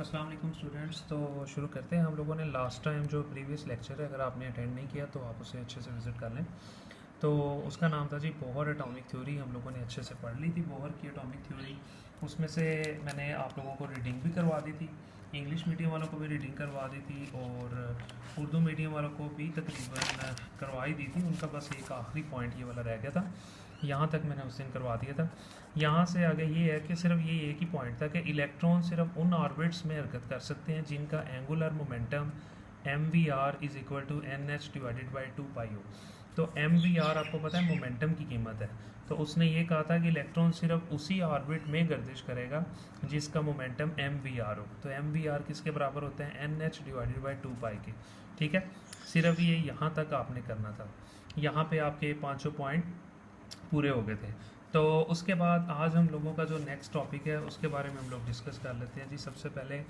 अस्सलाम वालेकुम स्टूडेंट्स। तो शुरू करते हैं। हम लोगों ने लास्ट टाइम जो प्रीवियस लेक्चर है, अगर आपने अटेंड नहीं किया तो आप उसे अच्छे से विज़िट कर लें। तो उसका नाम था जी बोहर एटॉमिक थ्योरी। हम लोगों ने अच्छे से पढ़ ली थी बोहर की एटॉमिक थ्योरी। उसमें से मैंने आप लोगों को रीडिंग भी करवा दी थी, इंग्लिश मीडियम वालों को भी रीडिंग करवा दी थी और उर्दू मीडियम वालों को भी तकरीबन करवाई दी थी। उनका बस एक आखिरी पॉइंट ये वाला रह गया था, यहाँ तक मैंने उस दिन करवा दिया था। यहाँ से आगे ये है कि सिर्फ ये एक ही पॉइंट था कि इलेक्ट्रॉन सिर्फ उन ऑर्बिट्स में हरकत कर सकते हैं जिनका angular momentum mvr is equal to NH divided by 2 pi हो। तो mvr आपको पता है मोमेंटम की कीमत है। तो उसने ये कहा था कि इलेक्ट्रॉन सिर्फ उसी ऑर्बिट में गर्दिश करेगा जिसका मोमेंटम mvr हो। तो mvr किसके बराबर होते हैं? NH डिवाइडेड बाई 2 पाई के। ठीक है, सिर्फ ये यहाँ तक आपने करना था। यहाँ पे आपके पाँचों पॉइंट पूरे हो गए थे। तो उसके बाद आज हम लोगों का जो नेक्स्ट टॉपिक है उसके बारे में हम लोग डिस्कस कर लेते हैं जी। सबसे पहले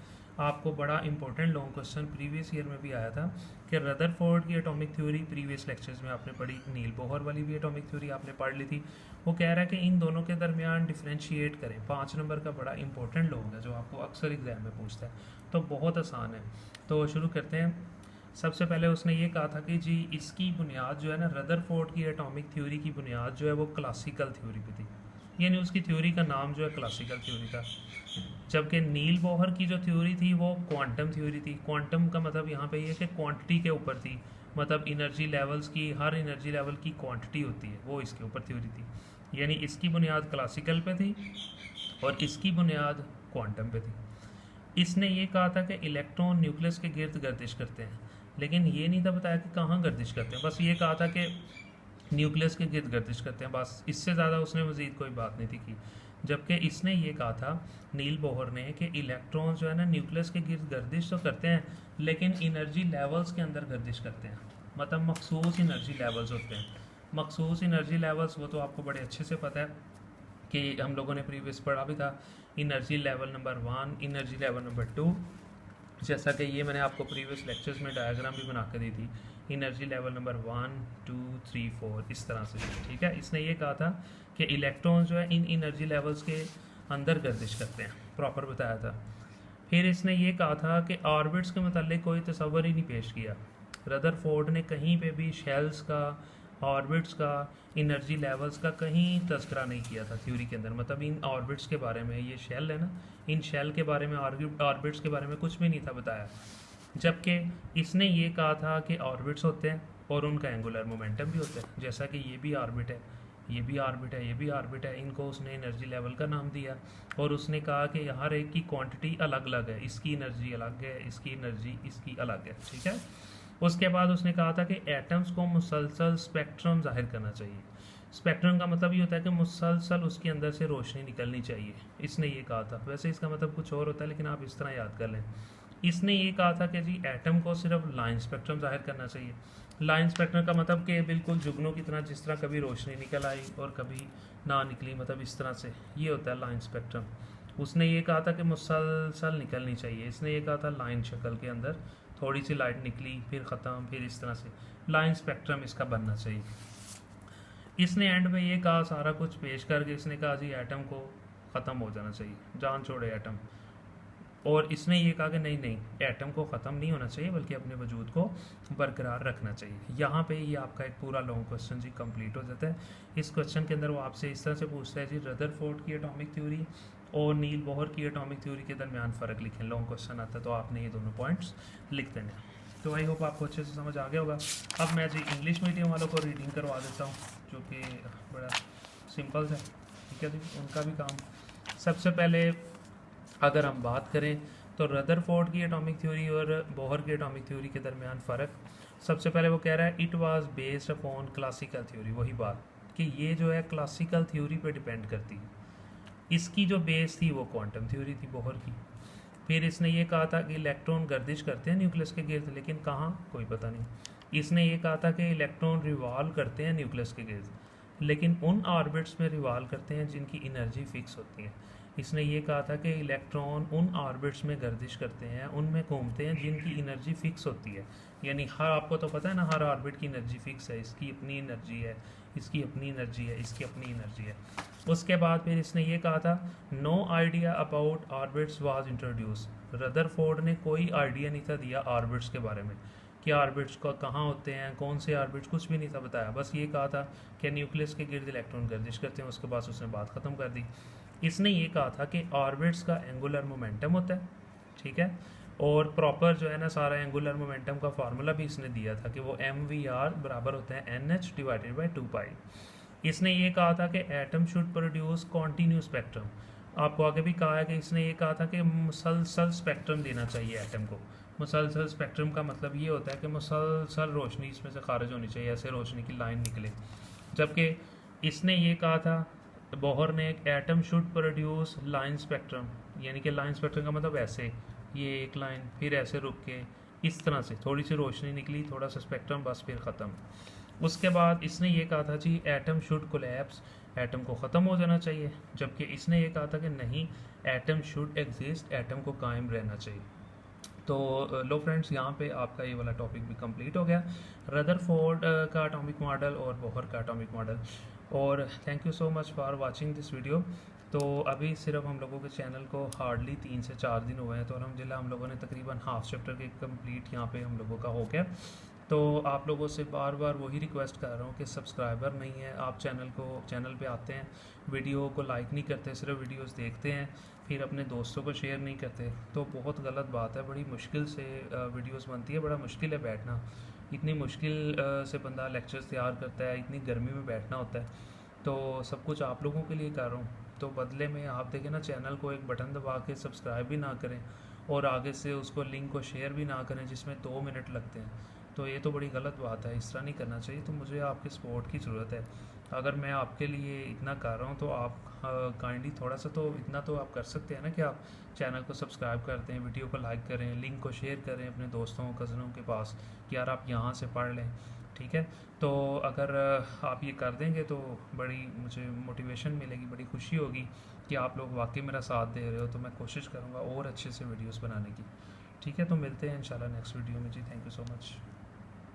आपको बड़ा important long question previous year में भी आया था कि रदरफोर्ड की एटॉमिक थ्योरी प्रीवियस लेक्चर्स में आपने पढ़ी, नील बोहर वाली भी एटॉमिक थ्योरी आपने पढ़ ली थी। वो कह रहा है कि इन दोनों के दरमियान डिफ्रेंशिएट करें। 5 नंबर का बड़ा इंपॉर्टेंट लॉन्ग है जो आपको अक्सर एग्जाम में पूछता है, तो बहुत आसान है। तो शुरू करते हैं। सबसे पहले उसने ये कहा था कि जी इसकी बुनियाद जो है ना, रदरफोर्ड की एटॉमिक थ्योरी की बुनियाद जो है वो क्लासिकल थ्योरी पे थी, यानी उसकी थ्योरी का नाम जो है क्लासिकल थ्योरी था। जबकि नील बोहर की जो थ्योरी थी वो क्वांटम थ्योरी थी। क्वांटम का मतलब यहाँ पे ये कि क्वांटिटी के ऊपर थी, मतलब इनर्जी लेवल्स की, हर इनर्जी लेवल की क्वांटिटी होती है, वो इसके ऊपर थ्योरी थी। यानी इसकी बुनियाद क्लासिकल पे थी और इसकी बुनियाद क्वांटम पे थी। इसने ये कहा था कि इलेक्ट्रॉन न्यूक्लियस के गिर्द गर्दिश करते हैं, लेकिन ये नहीं था बताया कि कहाँ गर्दिश करते हैं। बस ये कहा था कि न्यूक्लियस के गिर्द गर्दिश करते हैं, बस इससे ज़्यादा उसने मज़ीद कोई बात नहीं थी की। जबकि इसने ये कहा था नील बोहर ने कि इलेक्ट्रॉन जो है ना न्यूक्लियस के गिर्द गर्दिश तो करते हैं लेकिन इनर्जी लेवल्स के अंदर गर्दिश करते हैं, मतलब मखसूस इनर्जी लेवल्स होते हैं। मखसूस इनर्जी लेवल्स वो तो आपको बड़े अच्छे से पता है कि हम लोगों ने प्रीवियस पढ़ा भी था। Energy level number 1, energy level number 2, जैसा कि ये मैंने आपको प्रीवियस लेक्चर्स में डायग्राम भी बना कर दी थी। इनर्जी लेवल नंबर 1, 2, 3, 4 इस तरह से। ठीक है, इसने ये कहा था कि इलेक्ट्रॉन जो है इन इनर्जी लेवल्स के अंदर गर्दिश करते हैं, प्रॉपर बताया था। फिर इसने ये कहा था कि ऑर्बिट्स के मतलब कोई तस्वर ही नहीं पेश किया। रदरफोर्ड ने कहीं पे भी शेल्स का, ऑर्बिट्स का, इनर्जी लेवल्स का कहीं तस्करा नहीं किया था थ्योरी के अंदर। मतलब इन ऑर्बिट्स के बारे में, ये शेल है ना, इन शेल के बारे में, ऑर्बिट्स के बारे में कुछ भी नहीं था बताया। जबकि इसने ये कहा था कि ऑर्बिट्स होते हैं और उनका एंगुलर मोमेंटम भी होता है, जैसा कि ये भी ऑर्बिट है, ये भी ऑर्बिट है, ये भी ऑर्बिट है। इनको उसने एनर्जी लेवल का नाम दिया और उसने कहा कि हर एक की क्वांटिटी अलग अलग है, इसकी एनर्जी अलग है, इसकी एनर्जी इसकी अलग है। ठीक है, उसके बाद उसने कहा था कि एटम्स को मुसलसल स्पेक्ट्रम जाहिर करना चाहिए। स्पेक्ट्रम का मतलब ये होता है कि मुसलसल उसके अंदर से रोशनी निकलनी चाहिए, इसने ये कहा था। वैसे इसका मतलब कुछ और होता है लेकिन आप इस तरह याद कर लें। इसने ये कहा था कि जी एटम को सिर्फ लाइन स्पेक्ट्रम जाहिर करना चाहिए। लाइन स्पेक्ट्रम का मतलब कि बिल्कुल जुगनों की तरह, जिस तरह कभी रोशनी निकल आई और कभी ना निकली, मतलब इस तरह से, ये होता है लाइन स्पेक्ट्रम। उसने ये कहा था कि मुसलसल निकलनी चाहिए। इसने ये कहा था लाइन शक्ल के अंदर थोड़ी सी लाइट निकली फिर ख़त्म, फिर इस तरह से लाइन स्पेक्ट्रम इसका बनना चाहिए। इसने एंड में ये कहा, सारा कुछ पेश करके इसने कहा जी एटम को ख़त्म हो जाना चाहिए, जान छोड़े एटम। और इसने ये कहा कि नहीं नहीं, एटम को ख़त्म नहीं होना चाहिए बल्कि अपने वजूद को बरकरार रखना चाहिए। यहाँ पे ये आपका एक पूरा लॉन्ग क्वेश्चन जी कंप्लीट हो जाता है। इस क्वेश्चन के अंदर वो आपसे इस तरह से पूछता है जी रदरफोर्ड की एटॉमिक थ्योरी और नील बोहर की एटॉमिक थ्योरी के दरमियान फ़र्क लिखें। लॉन्ग क्वेश्चन आता है तो आपने ये दोनों पॉइंट्स लिख देने। तो आई होप आपको अच्छे से समझ आ गया होगा। अब मैं जी इंग्लिश मीडियम वालों को रीडिंग करवा देता हूँ, जो कि बड़ा सिंपल है। ठीक है जी, उनका भी काम। सबसे पहले अगर हम बात करें तो रदरफोर्ड की एटॉमिक थ्योरी और बोहर की एटॉमिक थ्योरी के दरमियान फ़र्क। सबसे पहले वो कह रहा है it was based upon classical theory. वही बात कि ये जो है क्लासिकल थ्योरी पे डिपेंड करती है। इसकी जो बेस थी वो क्वांटम थ्योरी थी बोहर की। फिर इसने ये कहा था कि इलेक्ट्रॉन गर्दिश करते हैं न्यूक्लियस के गिर्द, लेकिन कहाँ कोई पता नहीं। इसने ये कहा था कि इलेक्ट्रॉन रिवॉल्व करते हैं न्यूक्लियस के गिर्द, लेकिन उन ऑर्बिट्स में रिवॉल्व करते हैं जिनकी एनर्जी फिक्स होती है। इसने ये कहा था कि इलेक्ट्रॉन उन ऑर्बिट्स में गर्दिश करते हैं, उनमें घूमते हैं जिनकी एनर्जी फिक्स होती है। यानी हर, आपको तो पता है ना, हर ऑर्बिट की एनर्जी फिक्स है, इसकी अपनी एनर्जी है, इसकी अपनी एनर्जी है, इसकी अपनी एनर्जी है। उसके बाद फिर इसने ये कहा था no idea about orbits was introduce. Rutherford ने कोई आइडिया नहीं था दिया ऑर्बिट्स के बारे में कि ऑर्बिट्स का कहाँ होते हैं, कौन से ऑर्बिट्स, कुछ भी नहीं था बताया। बस ये कहा था कि न्यूक्लियस के गिर्द इलेक्ट्रॉन गर्दिश करते हैं, उसके बाद उसने बात ख़त्म कर दी। इसने ये कहा था कि ऑर्बिट्स का एंगुलर मोमेंटम होता है, ठीक है, और प्रॉपर जो है ना सारा एंगुलर मोमेंटम का फार्मूला भी इसने दिया था कि वो mvr बराबर होता है NH डिवाइडेड बाई 2 पाई। इसने ये कहा था कि atom should produce continue spectrum. आपको आगे भी कहा है कि इसने ये कहा था कि मुसलसल स्पेक्ट्रम देना चाहिए एटम को। मुसलसल स्पेक्ट्रम का मतलब ये होता है कि मुसलसल रोशनी इसमें से खारिज होनी चाहिए, ऐसे रोशनी की लाइन निकले। जबकि इसने ये कहा था बोहर ने, एक atom should produce line spectrum, यानी कि लाइन स्पेक्ट्रम का मतलब ऐसे, ये एक लाइन, फिर ऐसे रुक के इस तरह से थोड़ी सी रोशनी निकली, थोड़ा सा स्पेक्ट्रम, बस फिर ख़त्म। उसके बाद इसने ये कहा था जी एटम शुड कोलैप्स, एटम को ख़त्म हो जाना चाहिए। जबकि इसने ये कहा था कि नहीं, एटम शुड एग्जिस्ट, एटम को कायम रहना चाहिए। तो लो फ्रेंड्स, यहाँ पे आपका ये वाला टॉपिक भी कंप्लीट हो गया, रदरफोर्ड का एटॉमिक मॉडल और बोहर का एटॉमिक मॉडल। और thank you so much for watching this video. तो अभी सिर्फ हम लोगों के चैनल को हार्डली 3 से 4 दिन हुए हैं, तो अल्हम्दुलिल्लाह हम लोगों ने तकरीबन हाफ चैप्टर के कंप्लीट यहाँ पे हम लोगों का हो गया। तो आप लोगों से बार बार वही रिक्वेस्ट कर रहा हूँ कि सब्सक्राइबर नहीं है आप चैनल पे आते हैं, वीडियो को लाइक नहीं करते, सिर्फ वीडियोस देखते हैं, फिर अपने दोस्तों को शेयर नहीं करते, तो बहुत गलत बात है। बड़ी मुश्किल से वीडियोस बनती है, बड़ा मुश्किल है बैठना, इतनी मुश्किल से बंदा लेक्चर्स तैयार करता है, इतनी गर्मी में बैठना होता है। तो सब कुछ आप लोगों के लिए कर रहा हूँ, तो बदले में आप देखें ना, चैनल को एक बटन दबा के सब्सक्राइब भी ना करें और आगे से उसको लिंक को शेयर भी ना करें जिसमें 2 मिनट लगते हैं, तो ये तो बड़ी गलत बात है, इस तरह नहीं करना चाहिए। तो मुझे आपके सपोर्ट की ज़रूरत है। अगर मैं आपके लिए इतना कर रहा हूँ तो आप काइंडली थोड़ा सा तो इतना तो आप कर सकते हैं ना कि आप चैनल को सब्सक्राइब करते हैं, वीडियो को लाइक करें, लिंक को शेयर करें अपने दोस्तों कज़नों के पास कि यार आप यहाँ से पढ़ लें, ठीक है। तो अगर आप ये कर देंगे तो बड़ी मुझे मोटिवेशन मिलेगी, बड़ी खुशी होगी कि आप लोग वाकई मेरा साथ दे रहे हो। तो मैं कोशिश करूँगा और अच्छे से वीडियोस बनाने की, ठीक है। तो मिलते हैं इंशाल्लाह नेक्स्ट वीडियो में जी। Thank you so much.